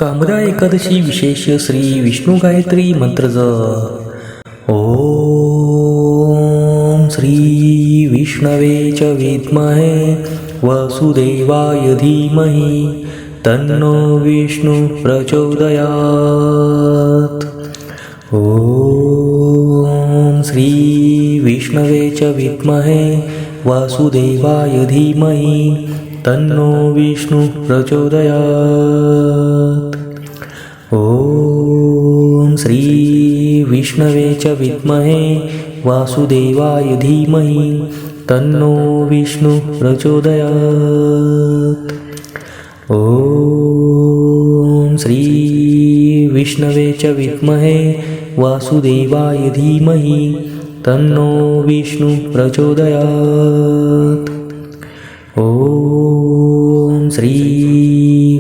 कामदा एकादशी विशेष श्री विष्णू गायत्री मंत्र जप। ओम श्री विष्णवे च विद्महे वसुदेवाय धीमहि तन्नो विष्णु प्रचोदयात्। ओम श्री विष्णवे च विद्महे वासुदेवाय धीमहि तन्नो विष्णु प्रचोदयात्। ओम श्री विष्णवे च विद्महे वासुदेवाय धीमहि तन्नो विष्णु प्रचोदयात्। ओम श्री विष्णवे च विद्महे वासुदेवाय धीमहि तन्नो विष्णु प्रचोदयात्। ओम श्री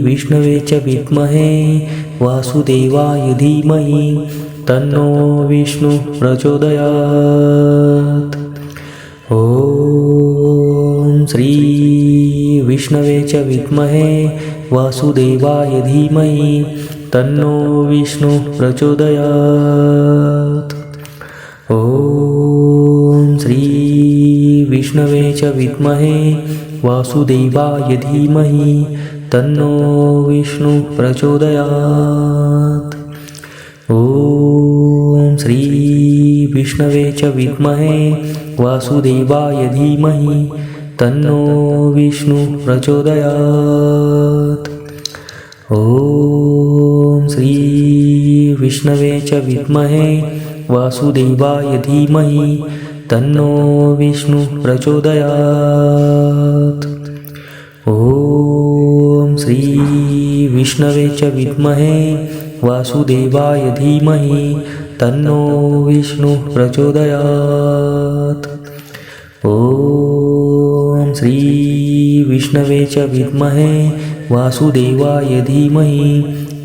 विष्णवे च विद्महे वासुदेवाय धीमहि तन्नो विष्णु प्रचोदयात्। ओम श्री विष्णवे च विद्महे वासुदेवाय धीमहि तन्नो विष्णु प्रचोदयात्। ओम श्री विष्णवे च विद्महे वासुदेवाय धीमहि तन्नो विष्णु प्रचोदयात्। ओम श्री विष्णवे च विद्महे वासुदेवाय धीमहि तन्नो विष्णु प्रचोदयात्। ओम श्री विष्णवे च विद्महे वासुदेवाय धीमहि तन्नो विष्णु प्रचोदयात्। ओम श्री विष्णवे च विद्महे वासुदेवाय धीमहि तन्नो विष्णु प्रचोदयात्। ओम श्री विष्णवे च विद्महे वासुदेवाय धीमहि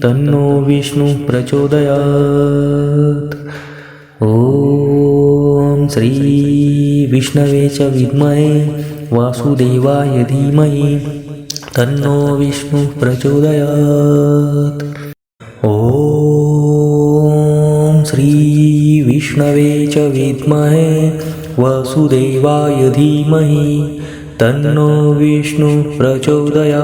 तन्नो विष्णु प्रचोदयात्। ओम श्री विष्णवे च विद्महे वासुदेवाय धीमहि तन्नो विष्णु प्रचोदयात्। ओम श्री विष्णवे च विद्महे वासुदेवाय धीमहि तन्नो विष्णु प्रचोदयात्।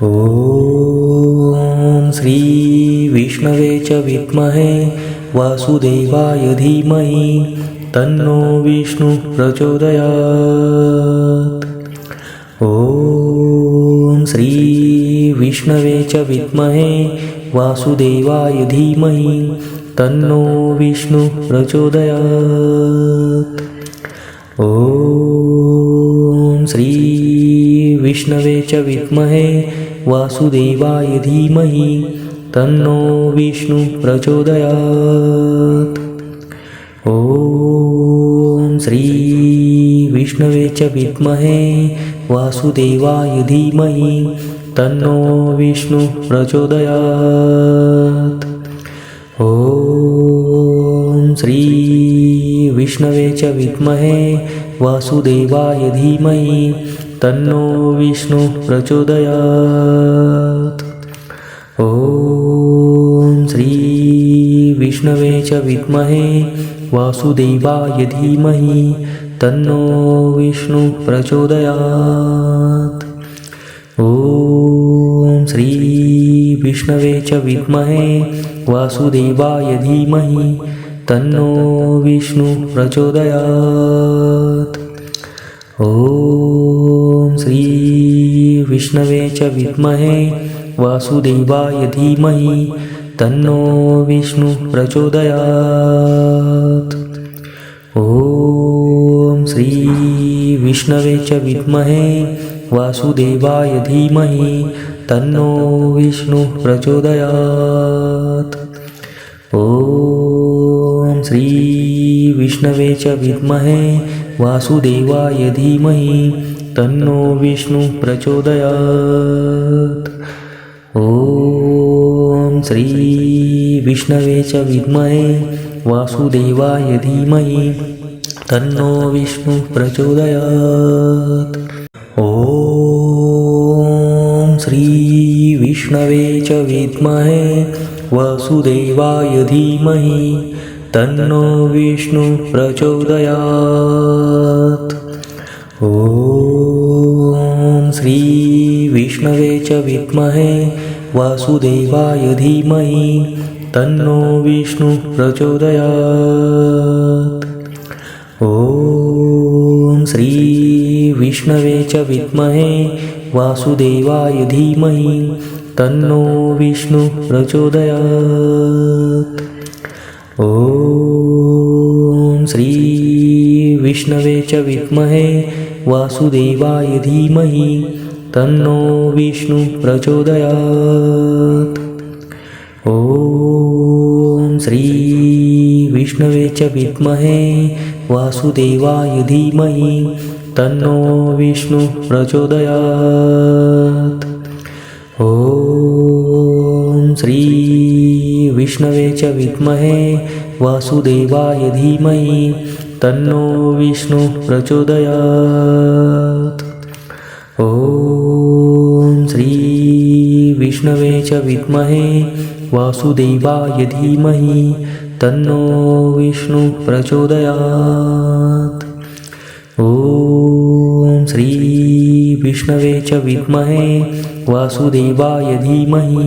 ओम श्री विष्णवे च विद्महे वासुदेवाय धीमहि तन्नो विष्णु प्रचोदयात्। ओम श्री विष्णवे च विद्महे वासुदेवाय धीमहि तन्नो विष्णु प्रचोदयात्। ओम श्री विष्णवे च विद्महे वासुदेवाय धीमहि तन्नो विष्णु प्रचोदयात्। ओम श्री विष्णवे च विद्महे वासुदेवाय धीमहि तन्नो विष्णु प्रचोदयात्। ओम श्री विष्णवे च विद्महे वासुदेवाय धीमहि तन्नो विष्णु प्रचोदयात्। ओम श्री विष्णवे च विद्महे वासुदेवाय धीमहि तन्नो विष्णु प्रचोदयात्। ओम श्री विष्णवे च विद्महे वासुदेवाय धीमहि तन्नो विष्णु प्रचोदयात्। ओम श्री विष्णवे च विद्महे वासुदेवाय धीमहि तन्नो विष्णु प्रचोदयात्। ओम श्री विष्णवे च विद्महे वासुदेवाय धीमहि तन्नो विष्णु प्रचोदयात्। ओम श्री विष्णवे च विद्महे वासुदेवाय धीमहि तन्नो विष्णु प्रचोदयात्। ओम श्री विष्णवे च विद्महे वासुदेवाय धीमहि तन्नो विष्णु प्रचोदयात्। ओम श्री श्रीविष्णवे च विद्महे वासुदेवाय धीमहि तन्नो विष्णु प्रचोदयात्। ॐ श्रीविष्णवे च विद्महे वासुदेवाय धीमहि तन्नो विष्णु प्रचोदयात्। ॐ श्रीविष्णवे च विद्महे वासुदेवाय धीमहि तन्नो विष्णु प्रचोदयात्। ॐ श्रीविष्णवे च विद्महे वासुदेवाय धीमहि तन्नो विष्णु प्रचोदयात्। ॐ श्रीविष्णवे च विद्महे वासुदेवाय धीमहि तन्नो विष्णु प्रचोदयात्। ॐ श्रीविष्णवे च विद्महे वासुदेवाय धीमहि तन्नो विष्णु प्रचोदयात्। ॐ श्रीविष्णवे च विद्महे वासुदेवाय धीमहि तन्नो विष्णु प्रचोदयात्। ॐ श्रीविष्णवे च विद्महे वासुदेवाय धीमहि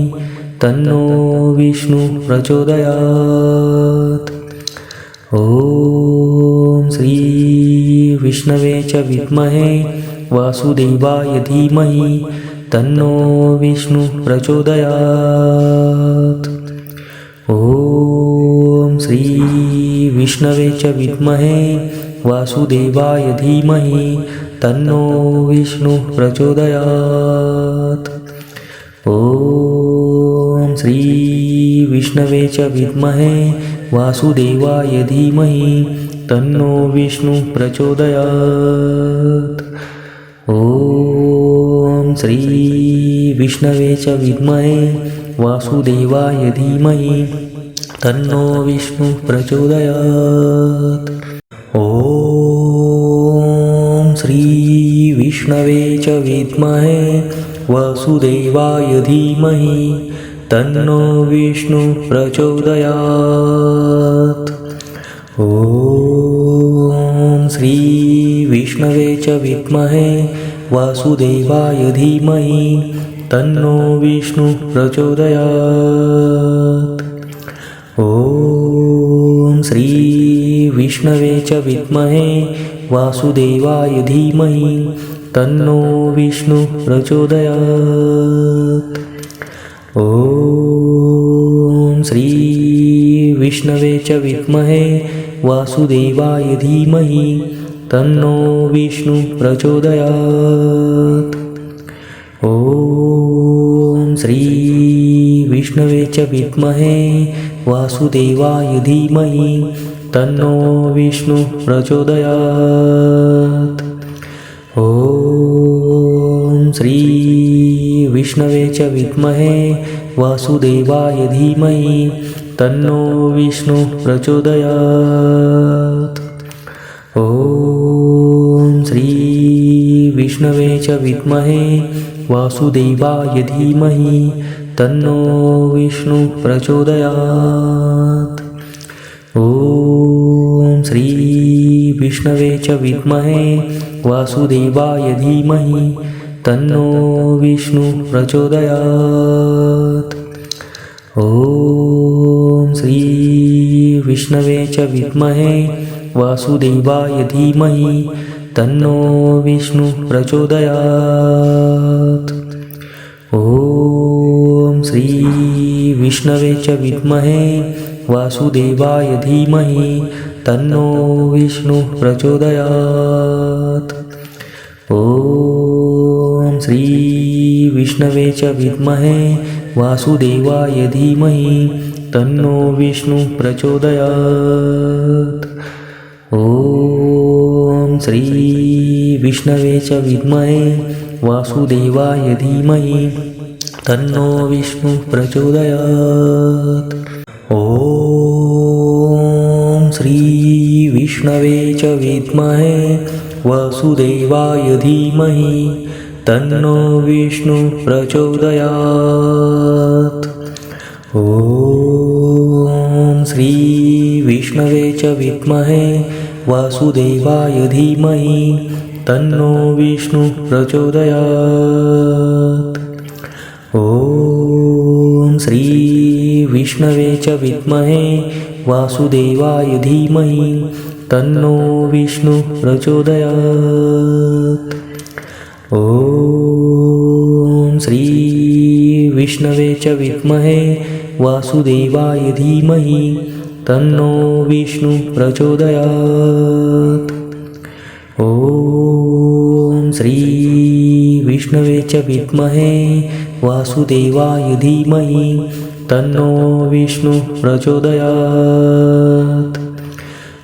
तन्नो विष्णु प्रचोदयात्। ॐ श्रीविष्णवे च विद्महे वासुदेवाय धीमहि तन्नो विष्णु प्रचोदयात्। ॐ श्रीविष्णवे च विद्महे वासुदेवाय धीमहि तन्नो विष्णु प्रचोदयात्। ॐ श्रीविष्णवे च विद्महे वासुदेवाय धीमहि तन्नो विष्णु प्रचोदयात्। ॐ श्रीविष्णवे च विद्महे वासुदेवाय धीमहि तन्नो विष्णु प्रचोदयात्। ॐ श्रीविष्णवे च विद्महे वासुदेवाय धीमहि तन्नो विष्णु प्रचोदयात्। ॐ श्रीविष्णवे च विद्महे वासुदेवाय धीमहि तन्नो विष्णु प्रचोदयात्। ॐ श्रीविष्णवे च विद्महे वासुदेवाय धीमहि तन्नो विष्णु प्रचोदयात्। ॐ श्रीविष्णवे च विद्महे वासुदेवाय धीमहि तन्नो विष्णु प्रचोदयात्। ॐ श्रीविष्णवे च विद्महे वासुदेवाय धीमहि तन्नो विष्णु प्रचोदयात्। ॐ श्रीविष्णवे च विद्महे वासुदेवाय धीमहि तन्नो विष्णु प्रचोदयात्। ॐ श्रीविष्णवे च विद्महे वासुदेवाय धीमहि तन्नो विष्णु प्रचोदयात्। ॐ श्रीविष्णवे च विद्महे वासुदेवाय धीमहि तन्नो विष्णु प्रचोदयात्। ॐ श्रीविष्णवे च विद्महे वासुदेवाय धीमहि तन्नो विष्णु प्रचोदयात्। ॐ श्रीविष्णवे च विद्महे वासुदेवाय धीमहि तन्नो विष्णु प्रचोदयात्। ॐ श्रीविष्णवे च विद्महे वासुदेवाय धीमहि तन्नो विष्णु प्रचोदयात्। ॐ श्रीविष्णवे च विद्महे वासुदेवाय धीमहि तन्नो विष्णु प्रचोदयात्। ॐ श्रीविष्णवे च विद्महे वासुदेवाय धीमहि तन्नो विष्णु प्रचोदयात्। ॐ श्री विष्णवे च विद्महे वासुदेवाय धीमहि तन्नो विष्णु प्रचोदयात्। ॐ श्री विष्णवे च विद्महे वासुदेवाय धीमहि तन्नो विष्णु प्रचोदयात्। ॐ श्री विष्णवे च विद्महे वासुदेवाय धीमहि तन्नो विष्णु प्रचोदयात्। ॐ श्री विष्णवे च विद्महे वासुदेवाय धीमहि तन्नो विष्णु प्रचोदयात्।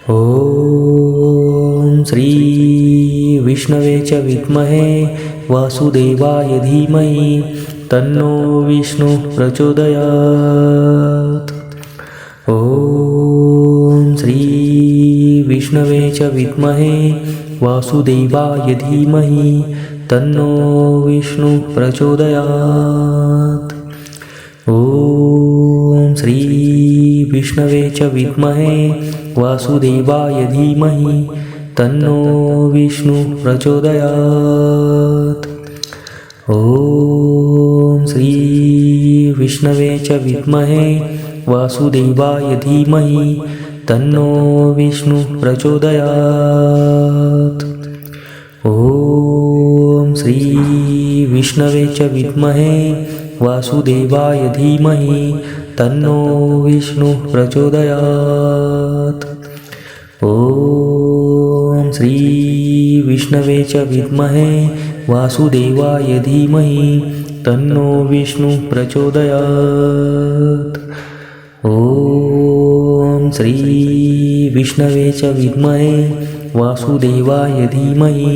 ॐ श्री विष्णवे च विद्महे वासुदेवाय धीमहि तन्नो विष्णु प्रचोदयात्। ॐ श्री विष्णवे च विद्महे वासुदेवाय धीमहि तन्नो विष्णु प्रचोदयात्। ॐ श्री विष्णवे च विद्महे वासुदेवाय धीमहि तन्नो विष्णु प्रचोदयात्। ॐ श्री विष्णवे च विद्महे वासुदेवाय धीमहि तन्नो विष्णु प्रचोदयात्। ॐ श्री विष्णवे च विद्महे वासुदेवाय धीमहि तन्नो विष्णु प्रचोदयात्। ॐ श्री विष्णवे च विद्महे वासुदेवाय धीमहि तन्नो विष्णु प्रचोदयात्। ॐ श्री विष्णवे च विद्महे वासुदेवाय धीमहि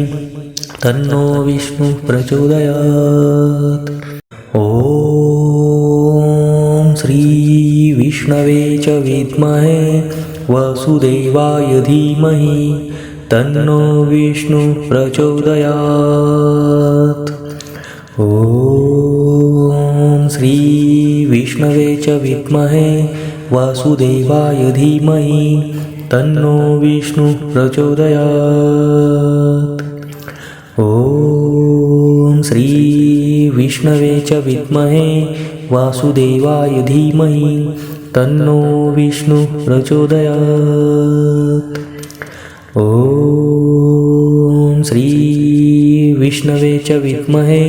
तन्नो विष्णु प्रचोदयात्। ॐ श्री विष्णवे च विद्महे वासुदेवाय धीमहि तन्नो विष्णु प्रचोदयात्। ॐ श्री विष्णवे च विद्महे वासुदेवाय धीमहि तन्नो विष्णु प्रचोदयात्। ॐ श्री विष्णवे च विद्महे वासुदेवाय धीमहि तन्नो विष्णु प्रचोदयात्। ॐ श्री विष्णवे च विद्महे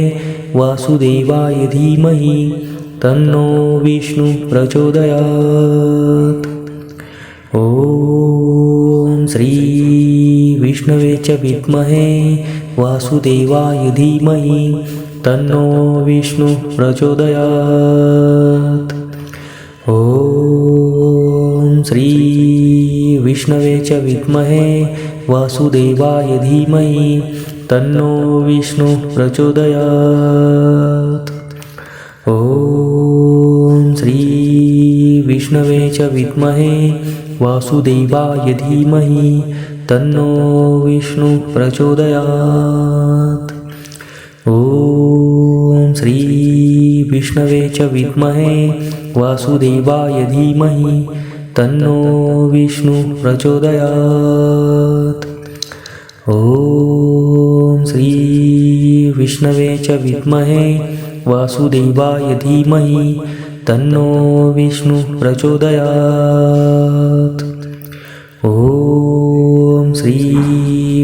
वासुदेवाय धीमहि तन्नो विष्णु प्रचोदयात्। ॐ श्री विष्णवे च विद्महे वासुदेवाय धीमहि तन्नो विष्णु प्रचोदयात्। ॐ श्री विष्णवे च विद्महे वासुदेवाय धीमहि तन्नो विष्णु प्रचोदयात्। ॐ श्री विष्णवे च विद्महे वासुदेवाय धीमहि तन्नो विष्णु प्रचोदयात्। ॐ श्री विष्णवे च विद्महे वासुदेवाय धीमहि तन्नो विष्णु प्रचोदयात्। ॐ श्री विष्णवे च विद्महे वासुदेवाय धीमहि तन्नो विष्णु प्रचोदयात्। ॐ श्री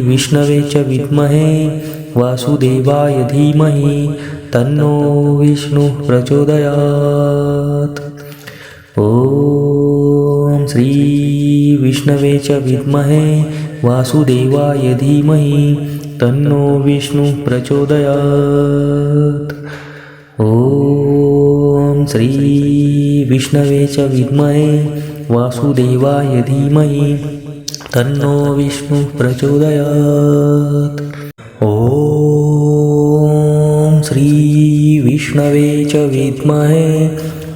विष्णवे च विद्महे वासुदेवाय धीमहि तन्नो विष्णु प्रचोदयात्। ॐ श्री विष्णवे च विद्महे वासुदेवाय धीमहि तन्नो विष्णु प्रचोदयात्। ॐ श्री विष्णवे च विद्महे वासुदेवाय धीमहि तन्नो विष्णु प्रचोदयात्। ॐ श्री विष्णवे च विद्महे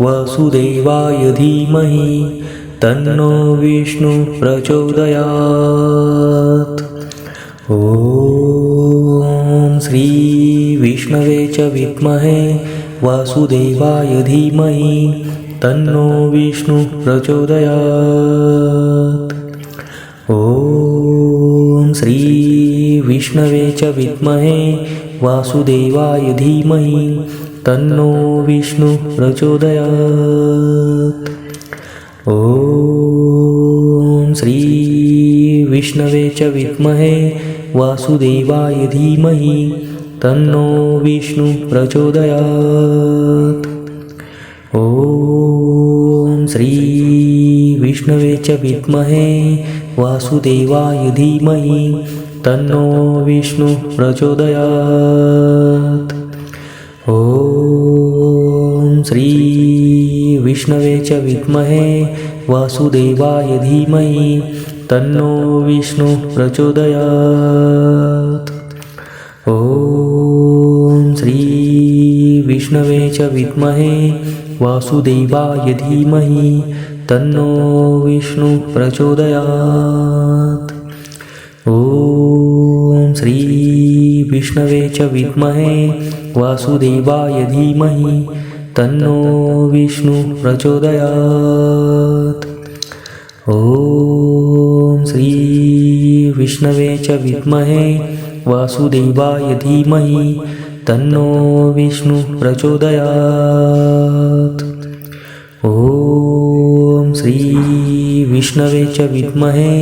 वासुदेवाय धीमहि तन्नो विष्णु प्रचोदयात्। ॐ श्री विष्णवे च विद्महे वासुदेवाय धीमहि तन्नो विष्णु प्रचोदयात्। ॐ श्री विष्णवे च विद्महे वासुदेवाय धीमहि तन्नो विष्णु प्रचोदयात्। ॐ श्री विष्णवे च विद्महे वासुदेवाय धीमहि तन्नो विष्णु प्रचोदयात्। ॐ श्री विष्णवे च विद्महे वासुदेवाय धीमहि तन्नो विष्णु प्रचोदयात्। ॐ श्री विष्णवे च विद्महे वासुदेवाय धीमहि तन्नो विष्णु प्रचोदयात्। ॐ श्री विष्णवे च विद्महे वासुदेवाय धीमहि तन्नो विष्णु प्रचोदयात्। ॐ श्री विष्णवे च विद्महे वासुदेवाय धीमहि तन्नो विष्णु प्रचोदयात्। ॐ श्री विष्णवे च विद्महे वासुदेवाय धीमहि तन्नो विष्णु प्रचोदयात्। ॐ श्री विष्णवे च विद्महे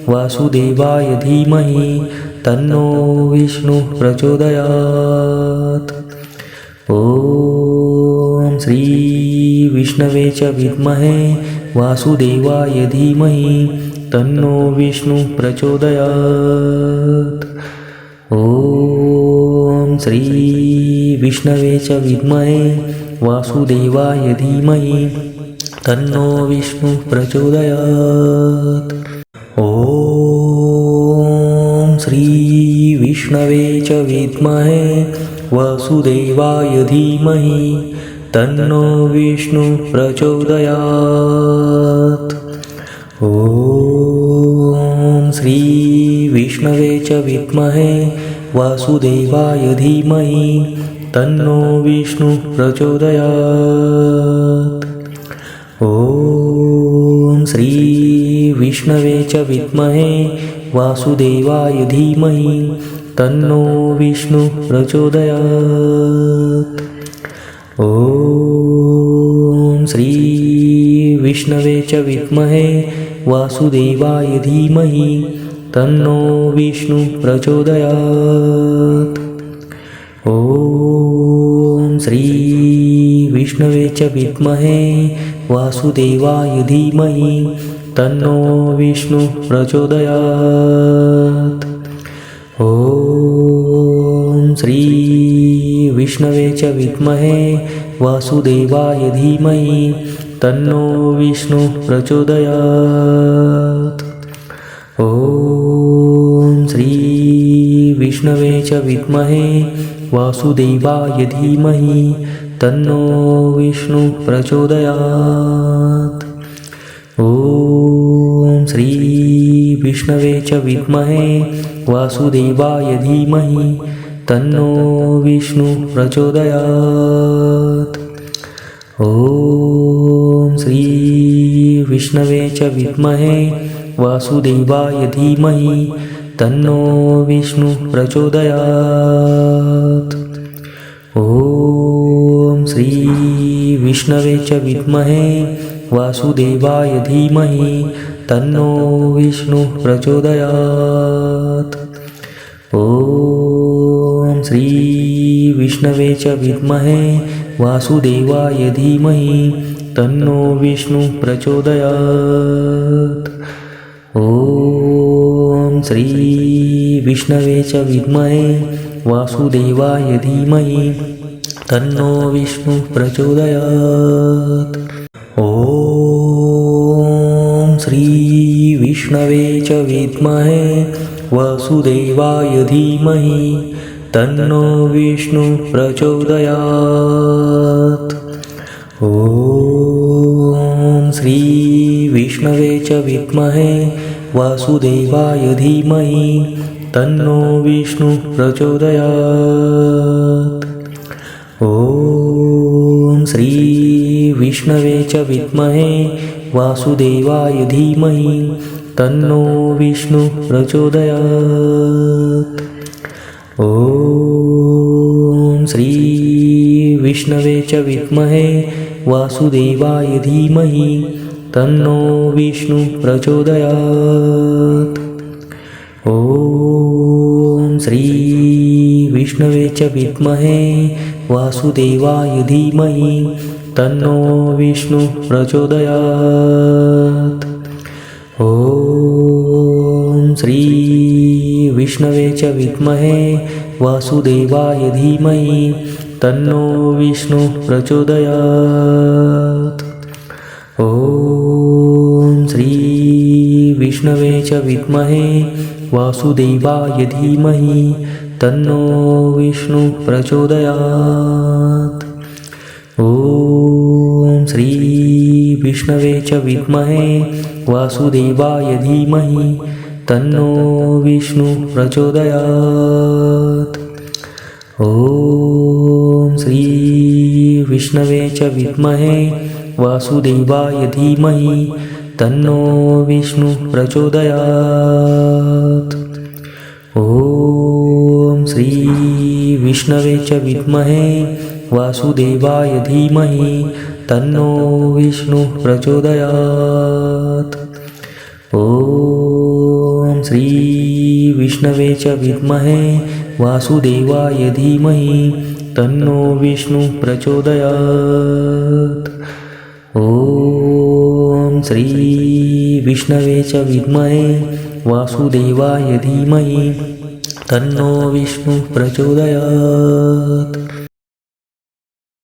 वासुदेवाय धीमहि तन्नो विष्णु प्रचोदयात्। ॐ श्री विष्णवे च विद्महे वासुदेवाय धीमहि तन्नो विष्णु प्रचोदयात्। ॐ श्री विष्णवे च विद्महे वासुदेवाय धीमहि तन्नो विष्णु प्रचोदयात्। ॐ श्री विष्णवे च विद्महे वासुदेवाय धीमहि तन्नो विष्णु प्रचोदयात्। ॐ श्री विष्णवे च विद्महे वासुदेवाय धीमहि तन्नो विष्णु प्रचोदयात्। ॐ श्री विष्णवे च विद्महे वासुदेवाय धीमहि तन्नो विष्णु प्रचोदयात्। ॐ श्री विष्णवे च विद्महे वासुदेवाय धीमहि तन्नो विष्णु प्रचोदयात्। ॐ श्री विष्णवे च विद्महे वासुदेवाय धीमहि तन्नो विष्णु प्रचोदयात्। ॐ श्री विष्णवे च विद्महे वासुदेवाय धीमहि तन्नो विष्णु प्रचोदयात्। ॐ श्री विष्णवे च विद्महे वासुदेवाय धीमहि तन्नो विष्णु प्रचोदयात्। ॐ श्री विष्णवे च विद्महे वासुदेवाय धीमहि तन्नो विष्णु प्रचोदयात्। ॐ श्री विष्णवे च विद्महे वासुदेवाय धीमहि तन्नो विष्णु प्रचोदयात्। ॐ श्री विष्णवे च विद्महे वासुदेवाय धीमहि तन्नो विष्णु प्रचोदयात्। ॐ श्री विष्णवे च विद्महे वासुदेवाय धीमहि तन्नो विष्णु प्रचोदयात्। ॐ श्री विष्णवे च विद्महे वासुदेवाय धीमहि तन्नो विष्णु प्रचोदयात्। ॐ श्री विष्णवे च विद्महे वासुदेवाय धीमहि तन्नो विष्णु प्रचोदयात्। ॐ श्री विष्णवे च विद्महे वासुदेवाय धीमहि तन्नो विष्णु प्रचोदयात्। ॐ श्री विष्णवे च विद्महे वासुदेवाय धीमहि तन्नो विष्णु प्रचोदयात्। ॐ श्री विष्णवे च विद्महे वासुदेवाय धीमहि तन्नो विष्णु प्रचोदयात्। ॐ श्री विष्णवे च विद्महे वासुदेवाय धीमहि तन्नो विष्णु प्रचोदयात्। ॐ श्री विष्णवे च विद्महे वासुदेवाय धीमहि तन्नो विष्णु प्रचोदयात्। ॐ श्री विष्णवे च विद्महे वासुदेवाय धीमहि तन्नो विष्णु प्रचोदयात्। ॐ श्री विष्णवे च विद्महे वासुदेवाय धीमहि तन्नो विष्णु प्रचोदयात्। ॐ श्री विष्णवे च विद्महे वासुदेवाय धीमहि तन्नो विष्णु प्रचोदयात्। ॐ श्री विष्णवे च विद्महे वासुदेवाय धीमहि तन्नो विष्णु प्रचोदयात्। ॐ श्री विष्णवे च विद्महे वासुदेवाय धीमहि तन्नो विष्णु प्रचोदयात्। ॐ श्री विष्णवे च विद्महे वासुदेवाय धीमहि तन्नो विष्णु प्रचोदयात्।